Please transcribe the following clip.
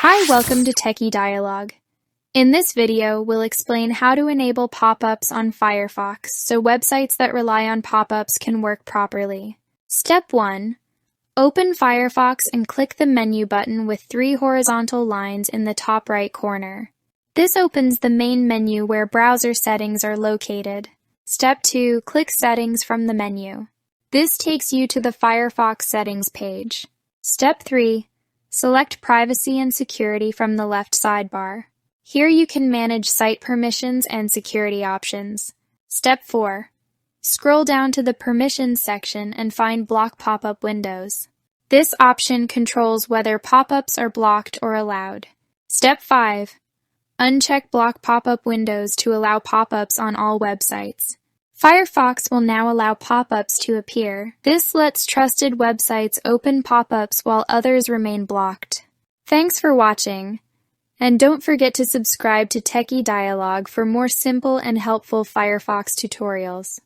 Hi, welcome to Techie Dialogue. In this video, we'll explain how to enable pop-ups on Firefox so websites that rely on pop-ups can work properly. Step 1. Open Firefox and click the menu button with 3 horizontal lines in the top right corner. This opens the main menu where browser settings are located. Step 2. Click Settings from the menu. This takes you to the Firefox settings page. Step 3. Select Privacy and Security from the left sidebar. Here you can manage site permissions and security options. Step 4. Scroll down to the Permissions section and find Block Pop-up Windows. This option controls whether pop-ups are blocked or allowed. Step 5. Uncheck Block Pop-up Windows to allow pop-ups on all websites. Firefox will now allow pop-ups to appear. This lets trusted websites open pop-ups while others remain blocked. Thanks for watching, and don't forget to subscribe to Techie Dialogue for more simple and helpful Firefox tutorials.